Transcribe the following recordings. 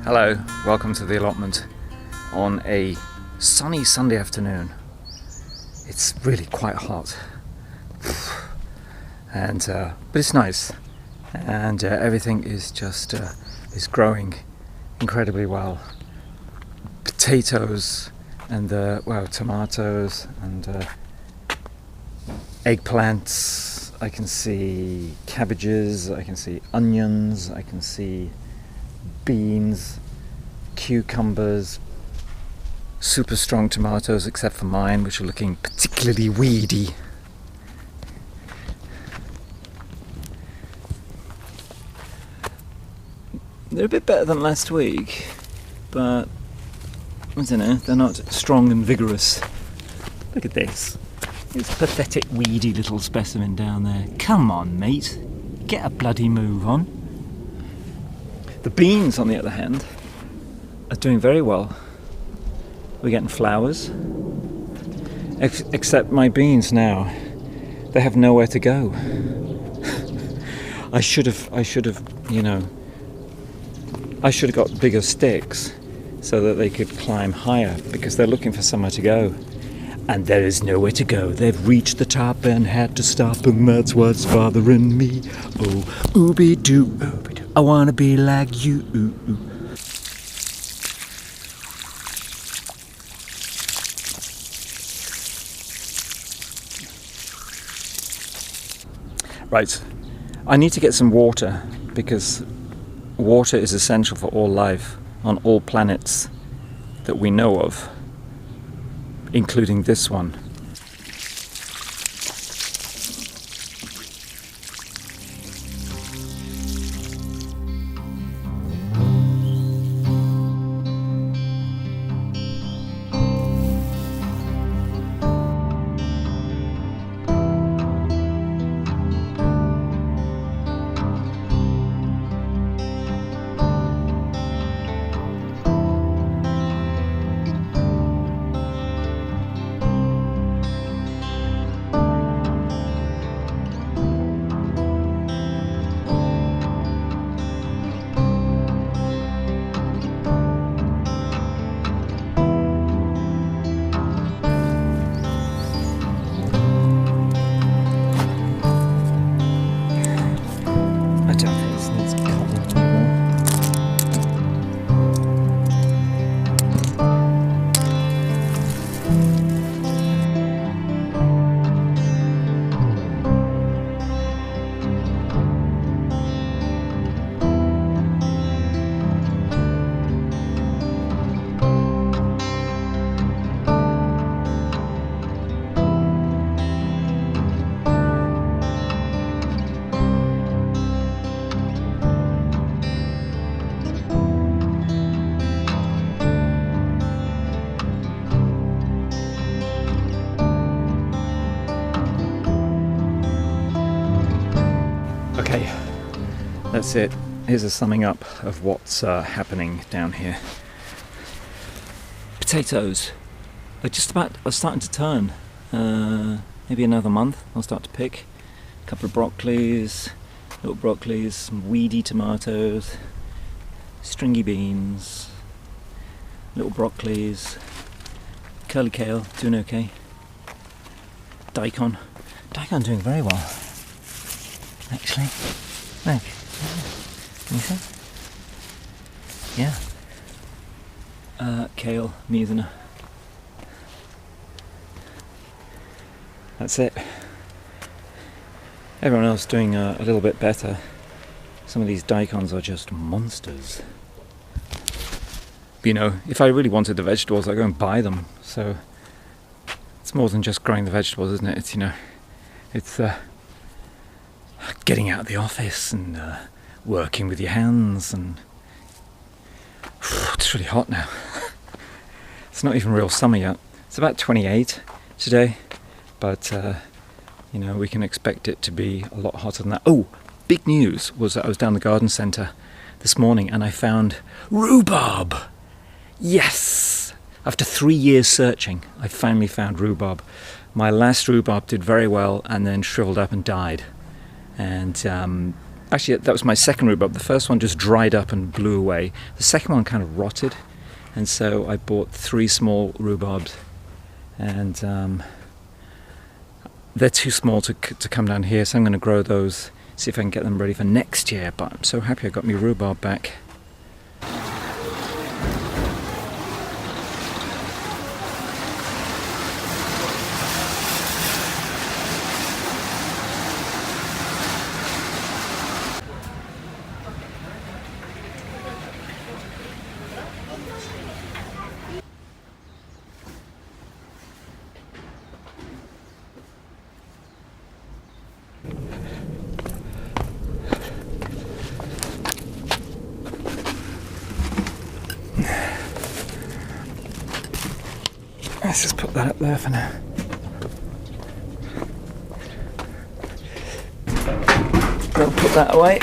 Hello, welcome to the allotment on a sunny Sunday afternoon. It's really quite hot, and but it's nice, and everything is just is growing incredibly well. Potatoes and tomatoes and eggplants. I can see cabbages. I can see onions. I can see beans, cucumbers, super strong tomatoes except for mine, which are looking particularly weedy. They're a bit better than last week, but I don't know, they're not strong and vigorous. Look at this. This pathetic weedy little specimen down there. Come on, mate, get a bloody move on. The beans, on the other hand, are doing very well. We're getting flowers. Except my beans now, they have nowhere to go. I should have got bigger sticks so that they could climb higher, because they're looking for somewhere to go. And there is nowhere to go. They've reached the top and had to stop, and that's what's bothering me. Oh, ooby-doo, ooby-doo, I wanna be like you. Right, I need to get some water, because water is essential for all life on all planets that we know of, including this one. Okay, that's it. Here's a summing up of what's happening down here. Potatoes are starting to turn. Maybe another month I'll start to pick. A couple of little broccolis, some weedy tomatoes, stringy beans, little broccolis, curly kale, doing okay. Daikon doing very well. Actually, look. Can you see? Yeah. Kale, Miesner. That's it. Everyone else doing a little bit better. Some of these daikons are just monsters. But, if I really wanted the vegetables, I'd go and buy them. So it's more than just growing the vegetables, isn't it? It's getting out of the office and working with your hands, and it's really hot now. It's not even real summer yet. It's about 28 today, but we can expect it to be a lot hotter than that. Oh, big news was that I was down the garden centre this morning and I found rhubarb. Yes! After 3 years searching, I finally found rhubarb. My last rhubarb did very well and then shriveled up and died. And Actually, that was my second rhubarb. The first one just dried up and blew away. The second one kind of rotted, and so I bought 3 small rhubarbs, and they're too small to come down here, so I'm going to grow those, see if I can get them ready for next year. But I'm so happy I got my rhubarb back. Let's just put that up there for now. I'll put that away.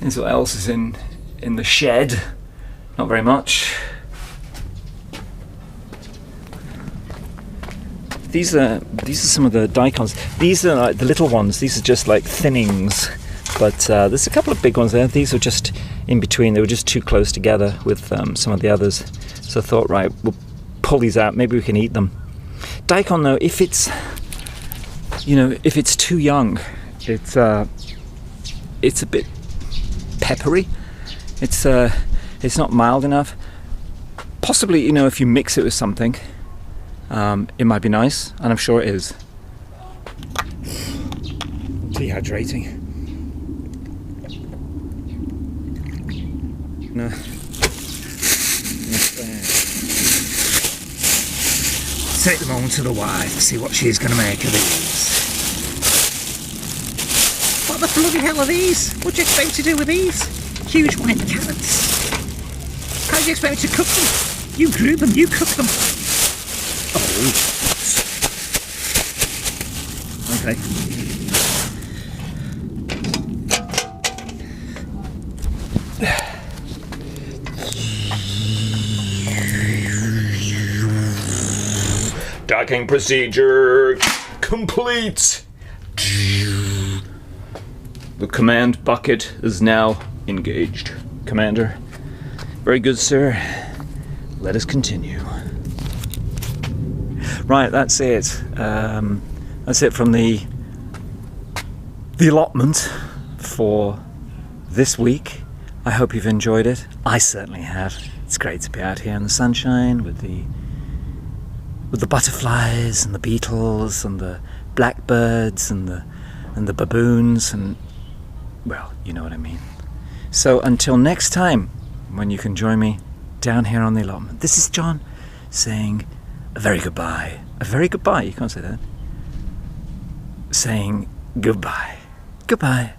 Here's what else is in the shed. Not very much. These are some of the daikons. These are like the little ones. These are just like thinnings. But there's a couple of big ones there. These were just in between. They were just too close together with some of the others. So I thought, right, we'll pull these out. Maybe we can eat them. Daikon, though, if it's too young, it's a bit peppery. It's not mild enough. Possibly, if you mix it with something, it might be nice, and I'm sure it is. Dehydrating. No. Take them home to the wife, see what she's going to make of these. What the bloody hell are these? What do you expect me to do with these? Huge white carrots. How do you expect me to cook them? You grew them, you cook them. Oh. Okay. Docking procedure complete. The command bucket is now engaged. Commander. Very good, sir. Let us continue. Right, that's it. That's it from the allotment for this week. I hope you've enjoyed it. I certainly have. It's great to be out here in the sunshine with the butterflies and the beetles and the blackbirds and the baboons and, well, you know what I mean. So until next time, when you can join me down here on the allotment, this is John saying a very goodbye. A very goodbye, you can't say that. Saying goodbye. Goodbye.